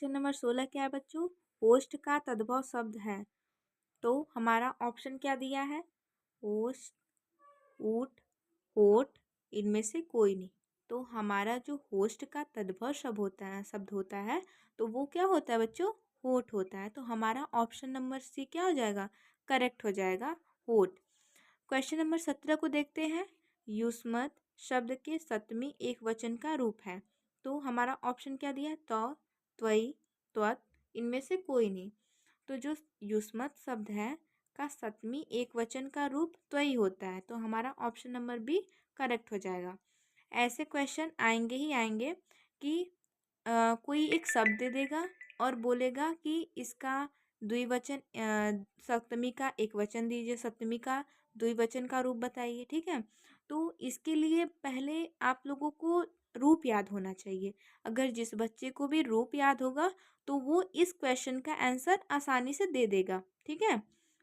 Question number 16 क्या है बच्चों? होस्ट का तद्भव शब्द है। तो हमारा ऑप्शन क्या दिया है? होस्ट, ऊट, होठ, इनमें से कोई नहीं। तो हमारा जो होस्ट का तद्भव शब्द होता है तो वो क्या होता है बच्चों? होठ होता है। तो हमारा ऑप्शन नंबर सी क्या हो जाएगा? करेक्ट हो जाएगा, होठ। क्वेश्चन नंबर 17 को देखते हैं। युष्मत शब्द के सप्तमी एक वचन का रूप है। तो हमारा ऑप्शन क्या दिया? तो, त्वई, त्वत, इनमें से कोई नहीं। तो जो युष्मत शब्द है का सप्तमी एक वचन का रूप त्वई होता है। तो हमारा ऑप्शन नंबर बी करेक्ट हो जाएगा। ऐसे क्वेश्चन आएंगे ही आएंगे कि कोई एक शब्द दे देगा और बोलेगा कि इसका द्विवचन, सप्तमी का एक वचन दीजिए, सप्तमी का द्विवचन का रूप बताइए। ठीक है, तो इसके लिए पहले आप लोगों को रूप याद होना चाहिए। अगर जिस बच्चे को भी रूप याद होगा तो वो इस क्वेश्चन का आंसर आसानी से दे देगा। ठीक है,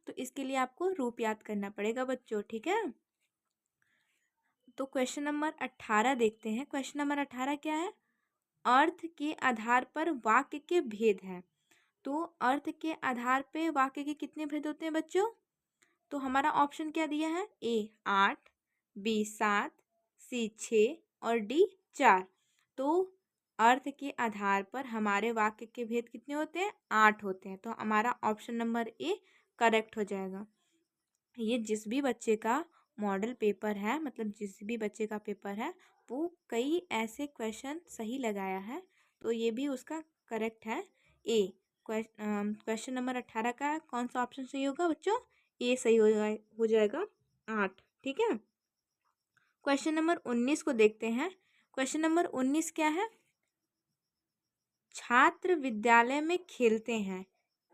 तो इसके लिए आपको रूप याद करना पड़ेगा बच्चों। ठीक है, तो क्वेश्चन नंबर 18 देखते हैं। क्वेश्चन नंबर 18 क्या है? अर्थ के आधार पर वाक्य के भेद हैं। तो अर्थ के आधार पे वाक्य के कितने भेद होते हैं बच्चों? तो हमारा ऑप्शन क्या दिया है? ए 8, बी 7, सी 6 और डी 4। तो अर्थ के आधार पर हमारे वाक्य के भेद कितने होते हैं? 8 होते हैं। तो हमारा ऑप्शन नंबर ए करेक्ट हो जाएगा। ये जिस भी बच्चे का मॉडल पेपर है, मतलब जिस भी बच्चे का पेपर है, वो कई ऐसे क्वेश्चन सही लगाया है, तो ये भी उसका करेक्ट है। ए क्वेश्चन नंबर 18 का कौन सा ऑप्शन सही होगा बच्चों? ए सही हो जाएगा, 8। ठीक है, क्वेश्चन नंबर 19 को देखते हैं। क्वेश्चन नंबर 19 क्या है? छात्र विद्यालय में खेलते हैं,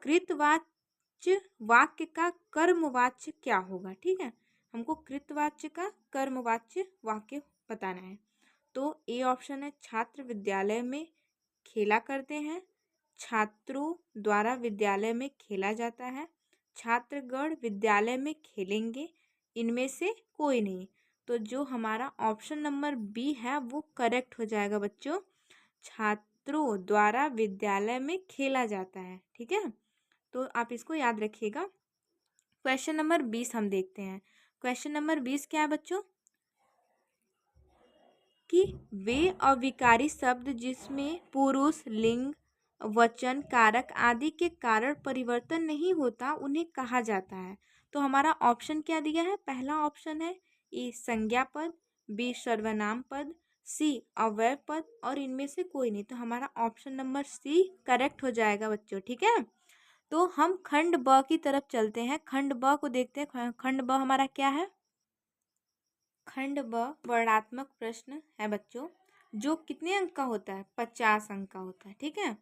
कृतवाच्य वाक्य का कर्मवाच्य क्या होगा? ठीक है, हमको कृतवाच्य का कर्मवाच्य वाक्य बताना है। तो ए ऑप्शन है, छात्र विद्यालय में खेला करते हैं, छात्रों द्वारा विद्यालय में खेला जाता है, छात्रगण विद्यालय में खेलेंगे, इनमें से कोई नहीं। तो जो हमारा ऑप्शन नंबर बी है वो करेक्ट हो जाएगा बच्चों, छात्रों द्वारा विद्यालय में खेला जाता है। ठीक है, तो आप इसको याद रखिएगा। क्वेश्चन नंबर 20 हम देखते हैं। क्वेश्चन नंबर 20 क्या है बच्चों? कि वे अविकारी शब्द जिसमें पुरुष, लिंग, वचन, कारक आदि के कारण परिवर्तन नहीं होता उन्हें कहा जाता है। तो हमारा ऑप्शन क्या दिया है? पहला ऑप्शन है ए संज्ञा पद, बी सर्वनाम पद, सी अव्यय पद और इनमें से कोई नहीं। तो हमारा ऑप्शन नंबर सी करेक्ट हो जाएगा बच्चों। ठीक है, तो हम खंड ब की तरफ चलते हैं। खंड ब को देखते हैं। खंड ब हमारा क्या है? खंड ब वर्णात्मक प्रश्न है बच्चों, जो कितने अंक का होता है? 50 अंक का होता है। ठीक है,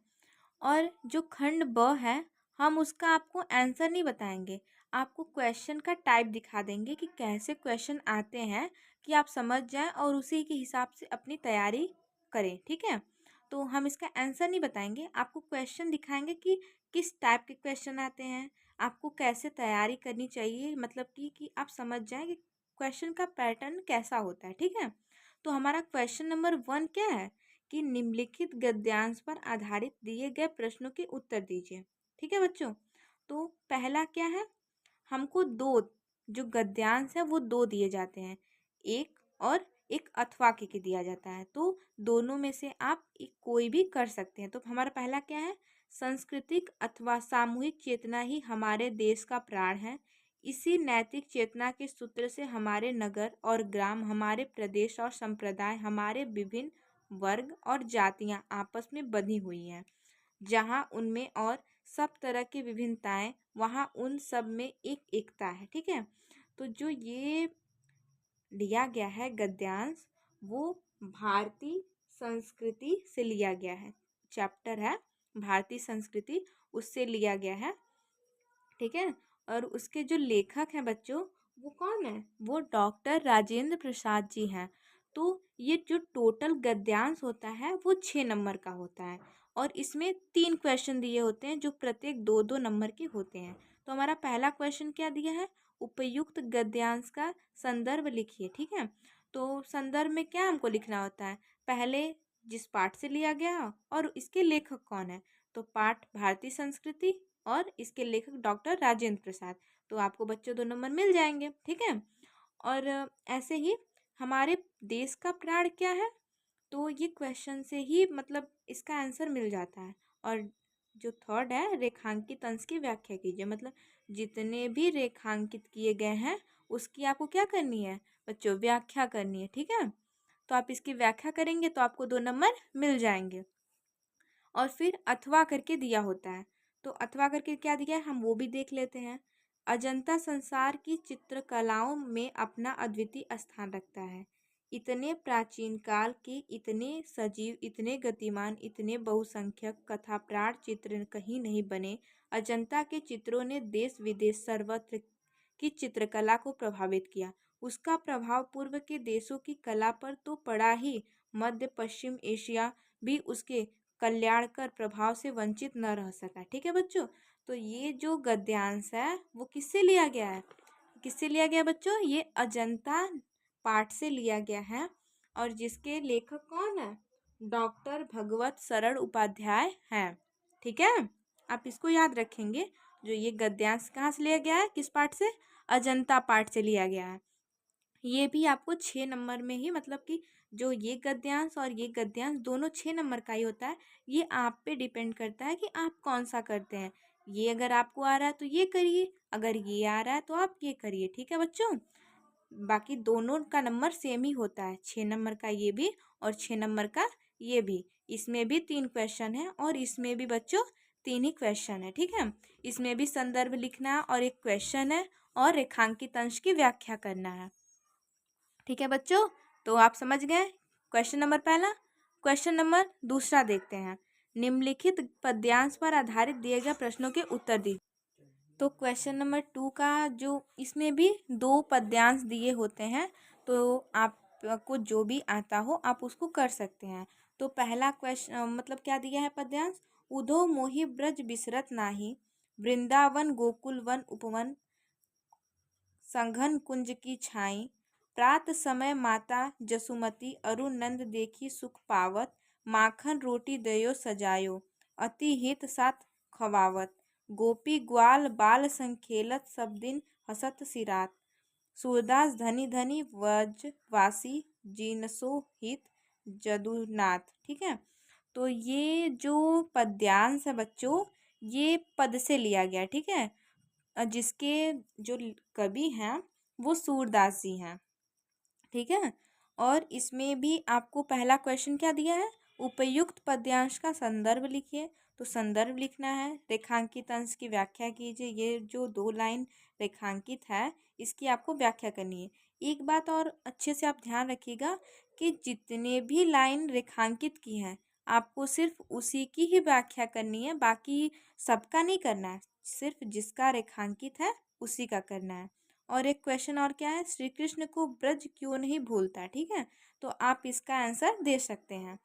और जो खंड ब है हम उसका आपको आंसर नहीं बताएंगे, आपको क्वेश्चन का टाइप दिखा देंगे कि कैसे क्वेश्चन आते हैं, कि आप समझ जाएं और उसी के हिसाब से अपनी तैयारी करें। ठीक है, तो हम इसका आंसर नहीं बताएंगे, आपको क्वेश्चन दिखाएंगे कि किस टाइप के क्वेश्चन आते हैं, आपको कैसे तैयारी करनी चाहिए, मतलब कि आप समझ जाएं कि क्वेश्चन का पैटर्न कैसा होता है। ठीक है, तो हमारा क्वेश्चन नंबर 1 क्या है? कि निम्नलिखित गद्यांश पर आधारित दिए गए प्रश्नों के उत्तर दीजिए। ठीक है बच्चों, तो पहला क्या है? हमको दो, जो गद्यांश है वो दो दिए जाते हैं, एक और एक अथवा के दिया जाता है। तो दोनों में से आप एक कोई भी कर सकते हैं। तो हमारा पहला क्या है? सांस्कृतिक अथवा सामूहिक चेतना ही हमारे देश का प्राण है। इसी नैतिक चेतना के सूत्र से हमारे नगर और ग्राम, हमारे प्रदेश और संप्रदाय, हमारे विभिन्न वर्ग और जातियां आपस में बंधी हुई हैं। जहाँ उनमें और सब तरह की विभिन्नताएं, वहाँ उन सब में एक एकता है। ठीक है, तो जो ये लिया गया है गद्यांश, वो भारतीय संस्कृति से लिया गया है। चैप्टर है भारतीय संस्कृति, उससे लिया गया है। ठीक है, और उसके जो लेखक हैं बच्चों, वो कौन है? वो डॉक्टर राजेंद्र प्रसाद जी हैं। तो ये जो टोटल गद्यांश होता है वो 6 नंबर का होता है, और इसमें 3 क्वेश्चन दिए होते हैं जो प्रत्येक 2-2 नंबर के होते हैं। तो हमारा पहला क्वेश्चन क्या दिया है? उपयुक्त गद्यांश का संदर्भ लिखिए। ठीक है, तो संदर्भ में क्या हमको लिखना होता है? पहले जिस पाठ से लिया गया हो और इसके लेखक कौन है। तो पाठ भारतीय संस्कृति और इसके लेखक डॉक्टर राजेंद्र प्रसाद। तो आपको बच्चों 2 नंबर मिल जाएंगे, ठीक है। और ऐसे ही हमारे देश का प्राण क्या है, तो ये क्वेश्चन से ही मतलब इसका आंसर मिल जाता है। और जो थर्ड है, रेखांकित अंश की व्याख्या कीजिए, मतलब जितने भी रेखांकित किए गए हैं उसकी आपको क्या करनी है बच्चों, व्याख्या करनी है, ठीक है। तो आप इसकी व्याख्या करेंगे तो आपको 2 नंबर मिल जाएंगे। और फिर अथवा करके दिया होता है, तो अथवा करके क्या दिया है हम वो भी देख लेते हैं। अजंता संसार की चित्रकलाओं में अपना अद्वितीय स्थान रखता है। इतने प्राचीन काल के, इतने सजीव, इतने गतिमान, इतने बहुसंख्यक कथा प्राण चित्र कहीं नहीं बने। अजंता के चित्रों ने देश विदेश सर्वत्र की चित्रकला को प्रभावित किया। उसका प्रभाव पूर्व के देशों की कला पर तो पड़ा ही, मध्य पश्चिम एशिया भी उसके कल्याणकर प्रभाव से वंचित न रह सका, ठीक है बच्चों। तो ये जो गद्यांश है वो किससे लिया गया है, किससे लिया गया बच्चों, ये अजंता पाठ से लिया गया है। और जिसके लेखक कौन है, डॉक्टर भगवत सरल उपाध्याय हैं, ठीक है। आप इसको याद रखेंगे, जो ये गद्यांश कहाँ से लिया गया है, किस पाठ से, अजंता पाठ से लिया गया है। ये भी आपको 6 नंबर में ही, मतलब कि जो ये गद्यांश और ये गद्यांश दोनों 6 नंबर का ही होता है। ये आप पे डिपेंड करता है कि आप कौन सा करते हैं। ये अगर आपको आ रहा है तो ये करिए, अगर ये आ रहा है तो आप ये करिए, ठीक है बच्चों। बाकी दोनों का नंबर सेम ही होता है, 6 नंबर का ये भी और 6 नंबर का ये भी। इसमें भी 3 क्वेश्चन है और इसमें भी बच्चों 3 ही क्वेश्चन है, ठीक है। इसमें भी संदर्भ लिखना है और एक क्वेश्चन है और रेखांकित अंश की व्याख्या करना है, ठीक है बच्चों। तो आप समझ गए क्वेश्चन नंबर पहला। क्वेश्चन नंबर दूसरा देखते हैं। निम्नलिखित पद्यांश पर आधारित दिए गए प्रश्नों के उत्तर दीजिए। तो क्वेश्चन नंबर 2 का जो इसमें भी 2 पद्यांश दिए होते हैं, तो आपको जो भी आता हो आप उसको कर सकते हैं। तो पहला क्वेश्चन मतलब क्या दिया है पद्यांश, उधो मोहि ब्रज बिसरत नाही, वृंदावन गोकुल वन उपवन, संघन कुंज की छाई, प्रात समय माता जसुमती अरु नंद देखी सुख पावत, माखन रोटी दयो सजायो, अति हित साथ खवावत, गोपी ग्वाल बाल संखेलत सब दिन हसत सिरात, सूरदास धनी धनी व्रजवासी जिनसो हित जदुनाथ, ठीक है। तो ये जो पद्यांश है बच्चों, ये पद से लिया गया, ठीक है। जिसके जो कवि हैं वो सूरदास जी हैं, ठीक है। और इसमें भी आपको पहला क्वेश्चन क्या दिया है, उपयुक्त पद्यांश का संदर्भ लिखिए। तो संदर्भ लिखना है, रेखांकित अंश की व्याख्या कीजिए। ये जो 2 लाइन रेखांकित है इसकी आपको व्याख्या करनी है। एक बात और अच्छे से आप ध्यान रखिएगा कि जितने भी लाइन रेखांकित की हैं आपको सिर्फ उसी की ही व्याख्या करनी है, बाकी सबका नहीं करना है, सिर्फ जिसका रेखांकित है उसी का करना है। और एक क्वेश्चन और क्या है, श्री कृष्ण को ब्रज क्यों नहीं भूलता, ठीक है। तो आप इसका आंसर दे सकते हैं।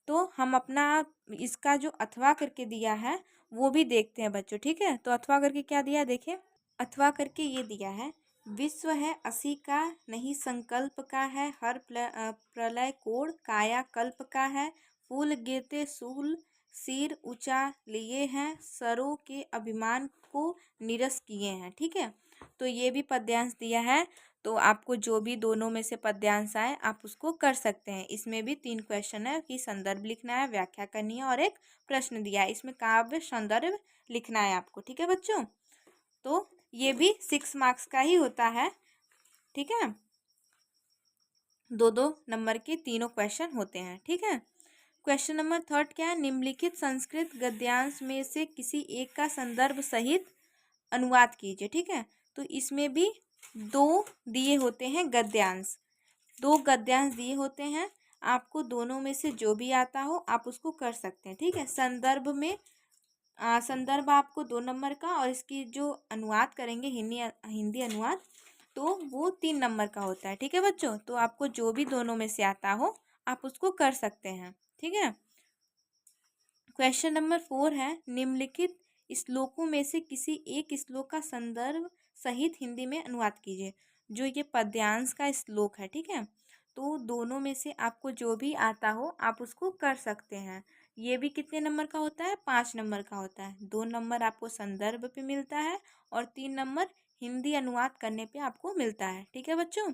तो हम अपना इसका जो अथवा करके दिया है वो भी देखते हैं बच्चों, ठीक है। तो अथवा करके क्या दिया है देखिए, अथवा करके ये दिया है, विश्व है असी का नहीं संकल्प का है, हर प्रलय कोण काया कल्प का है, फूल गिरते सूल सिर ऊंचा लिए हैं, सरों के अभिमान को निरस किए हैं, ठीक है। तो ये भी पद्यांश दिया है। तो आपको जो भी दोनों में से पद्यांश आए आप उसको कर सकते हैं। इसमें भी 3 क्वेश्चन है कि संदर्भ लिखना है, व्याख्या करनी है और एक प्रश्न दिया है। इसमें काव्य संदर्भ लिखना है आपको, ठीक है बच्चों। तो ये भी 6 मार्क्स का ही होता है, ठीक है। 2-2 नंबर के तीनों क्वेश्चन होते हैं, ठीक है। क्वेश्चन नंबर 3 क्या है, निम्नलिखित संस्कृत गद्यांश में से किसी एक का संदर्भ सहित अनुवाद कीजिए, ठीक है। तो इसमें भी 2 दिए होते हैं गद्यांश, 2 गद्यांश दिए होते हैं। आपको दोनों में से जो भी आता हो आप उसको कर सकते हैं, ठीक है। संदर्भ में संदर्भ आपको 2 नंबर का और इसकी जो अनुवाद करेंगे हिंदी अनुवाद तो वो 3 नंबर का होता है, ठीक है बच्चों। तो आपको जो भी दोनों में से आता हो आप उसको कर सकते हैं, ठीक है। क्वेश्चन नंबर 4 है, निम्नलिखित श्लोकों में से किसी एक श्लोक का संदर्भ सहित हिंदी में अनुवाद कीजिए। जो ये पद्यांश का श्लोक है, ठीक है। तो दोनों में से आपको जो भी आता हो आप उसको कर सकते हैं। ये भी कितने नंबर का होता है? 5 नंबर का होता है। 2 नंबर आपको संदर्भ पे मिलता है और 3 नंबर हिंदी अनुवाद करने पे आपको मिलता है। ठीक है बच्चों,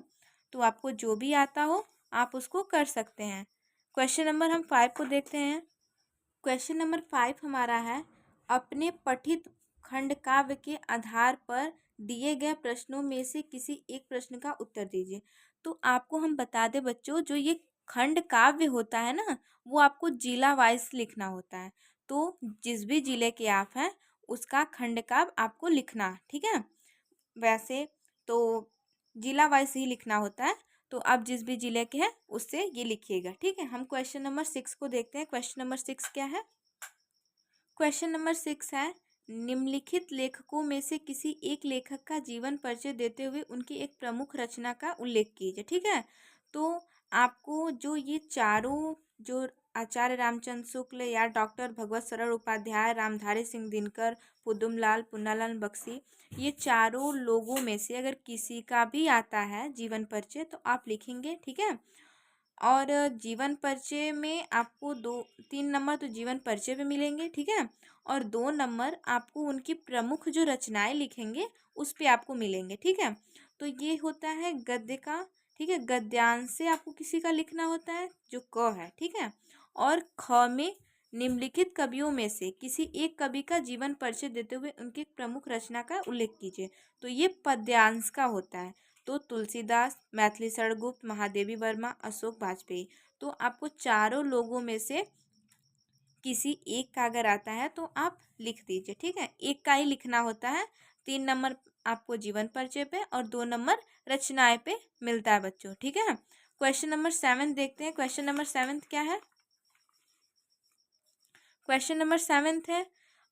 तो आपको जो भी आता हो आप उसको कर सकते हैं। क्वेश्चन नंबर हम 5 को देखते हैं। क्वेश्चन नंबर 5 हमारा है, अपने पठित खंड काव्य के आधार पर दिए गए प्रश्नों में से किसी एक प्रश्न का उत्तर दीजिए। तो आपको हम बता दें बच्चों, जो ये खंड काव्य होता है ना, वो आपको जिला वाइज लिखना होता है। तो जिस भी जिले के आप हैं उसका खंड काव्य आपको लिखना, ठीक है। वैसे तो जिला वाइज ही लिखना होता है, तो आप जिस भी जिले के हैं उससे ये लिखिएगा, ठीक है। हम क्वेश्चन नंबर 6 को देखते हैं। क्वेश्चन नंबर 6 क्या है? क्वेश्चन नंबर 6 है, निम्नलिखित लेखकों में से किसी एक लेखक का जीवन परिचय देते हुए उनकी एक प्रमुख रचना का उल्लेख कीजिए, ठीक है। तो आपको जो ये चारों, जो आचार्य रामचंद्र शुक्ल या डॉक्टर भगवत सरल उपाध्याय, रामधारी सिंह दिनकर, पुदुमलाल पुन्नालाल बख्शी, ये चारों लोगों में से अगर किसी का भी आता है जीवन परिचय तो आप लिखेंगे, ठीक है। और जीवन परिचय में आपको 2-3 नंबर तो जीवन परिचय पे मिलेंगे, ठीक है। और 2 नंबर आपको उनकी प्रमुख जो रचनाएं लिखेंगे उस पे आपको मिलेंगे, ठीक है। तो ये होता है गद्य का, ठीक है। गद्यांश से आपको किसी का लिखना होता है जो क है, ठीक है। और ख में निम्नलिखित कवियों में से किसी एक कवि का जीवन परिचय देते हुए उनकी प्रमुख रचना का उल्लेख कीजिए। तो ये पद्यांश का होता है। तो तुलसीदास, मैथिली शरणगुप्त, महादेवी वर्मा, अशोक वाजपेयी। तो आपको चारों लोगों में से किसी एक का अगर आता है तो आप लिख दीजिए, ठीक है। एक का ही लिखना होता है। 3 नंबर आपको जीवन परिचय पे और 2 नंबर रचनाएं पे मिलता है बच्चों, ठीक है। क्वेश्चन नंबर 7 देखते हैं। क्वेश्चन नंबर 7 क्या है? क्वेश्चन नंबर 7 है,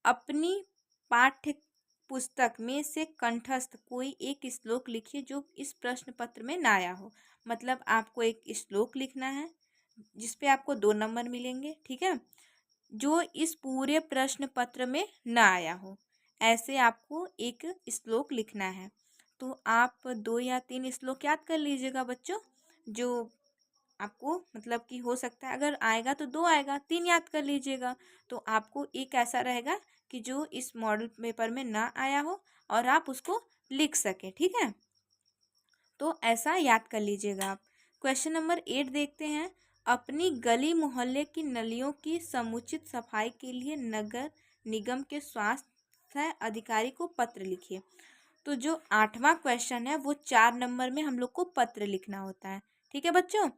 अपनी पाठ्य पुस्तक में से कंठस्थ कोई एक श्लोक लिखिए जो इस प्रश्न पत्र में ना आया हो। मतलब आपको एक श्लोक लिखना है जिस पे आपको 2 नंबर मिलेंगे, ठीक है, जो इस पूरे प्रश्न पत्र में ना आया हो। ऐसे आपको एक श्लोक लिखना है। तो आप 2 या 3 श्लोक याद कर लीजिएगा बच्चों, जो आपको मतलब कि हो सकता है अगर आएगा तो 2 आएगा, 3 याद कर लीजिएगा। तो आपको एक ऐसा रहेगा कि जो इस मॉडल पेपर में ना आया हो और आप उसको लिख सकें, ठीक है। तो ऐसा याद कर लीजिएगा आप। क्वेश्चन नंबर 8 देखते हैं, अपनी गली मोहल्ले की नलियों की समुचित सफाई के लिए नगर निगम के स्वास्थ्य अधिकारी को पत्र लिखिए। तो जो 8वां क्वेश्चन है वो 4 नंबर में हम लोग को पत्र लिखना होता है, ठीक है बच्चों।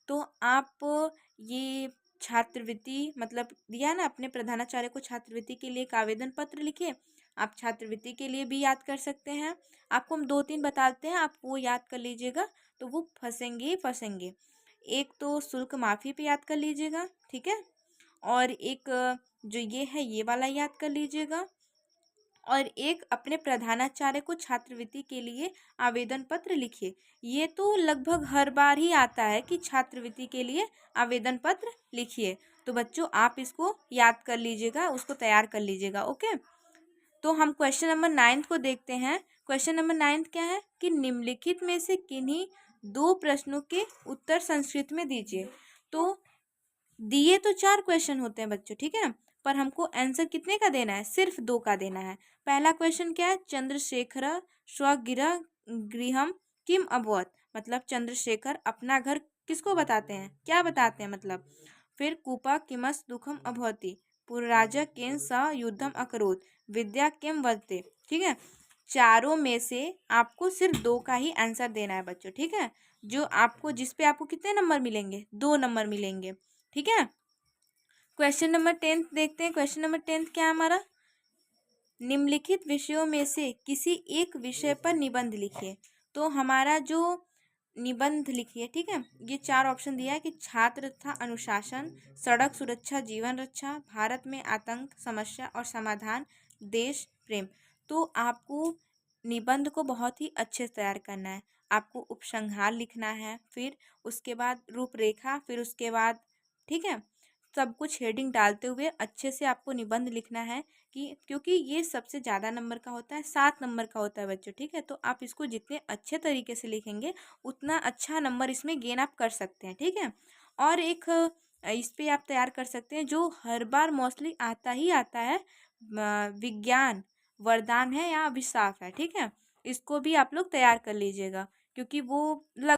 तो आप ये छात्रवृत्ति मतलब दिया ना अपने प्रधानाचार्य को, छात्रवृत्ति के लिए एक आवेदन पत्र लिखिए। आप छात्रवृत्ति के लिए भी याद कर सकते हैं। आपको हम 2-3 बताते हैं, आप वो याद कर लीजिएगा तो वो फंसेंगे ही फंसेंगे। एक तो शुल्क माफ़ी पे याद कर लीजिएगा, ठीक है। और एक जो ये है ये वाला याद कर लीजिएगा। और एक अपने प्रधानाचार्य को छात्रवृत्ति के लिए आवेदन पत्र लिखिए। ये तो लगभग हर बार ही आता है कि छात्रवृत्ति के लिए आवेदन पत्र लिखिए। तो बच्चों आप इसको याद कर लीजिएगा, उसको तैयार कर लीजिएगा, ओके। तो हम क्वेश्चन नंबर 9 को देखते हैं। क्वेश्चन नंबर 9 क्या है कि निम्नलिखित में से किन्हीं 2 प्रश्नों के उत्तर संस्कृत में दीजिए। तो दिए तो 4 क्वेश्चन होते हैं बच्चों, ठीक है, पर हमको आंसर कितने का देना है? सिर्फ 2 का देना है। पहला क्वेश्चन क्या है? चंद्रशेखर स्वगृह गृहम किम अभवत, मतलब चंद्रशेखर अपना घर किसको बताते हैं, क्या बताते हैं मतलब। फिर कूपा किमस दुखम अभवती, पुरराजा केन स युद्धम अकरोत, विद्या किम वर्ते, ठीक है। चारों में से आपको सिर्फ 2 का ही आंसर देना है बच्चों, ठीक है। जो आपको जिस पे आपको कितने नंबर मिलेंगे? 2 नंबर मिलेंगे, ठीक है। क्वेश्चन नंबर 10 देखते हैं। क्वेश्चन नंबर 10 क्या है हमारा? निम्नलिखित विषयों में से किसी एक विषय पर निबंध लिखिए। तो हमारा जो निबंध लिखिए, ठीक है, ये 4 ऑप्शन दिया है कि छात्र तथा अनुशासन, सड़क सुरक्षा जीवन रक्षा, भारत में आतंक समस्या और समाधान, देश प्रेम। तो आपको निबंध को बहुत ही अच्छे से तैयार करना है। आपको उपसंहार लिखना है, फिर उसके बाद रूपरेखा, फिर उसके बाद, ठीक है, सब कुछ हेडिंग डालते हुए अच्छे से आपको निबंध लिखना है कि क्योंकि ये सबसे ज़्यादा नंबर का होता है, 7 नंबर का होता है बच्चों, ठीक है। तो आप इसको जितने अच्छे तरीके से लिखेंगे उतना अच्छा नंबर इसमें गेन आप कर सकते हैं, ठीक है। और एक इस पे आप तैयार कर सकते हैं जो हर बार मोस्टली आता ही आता है, विज्ञान वरदान है या अभिशाप है, ठीक है। इसको भी आप लोग तैयार कर लीजिएगा क्योंकि वो लग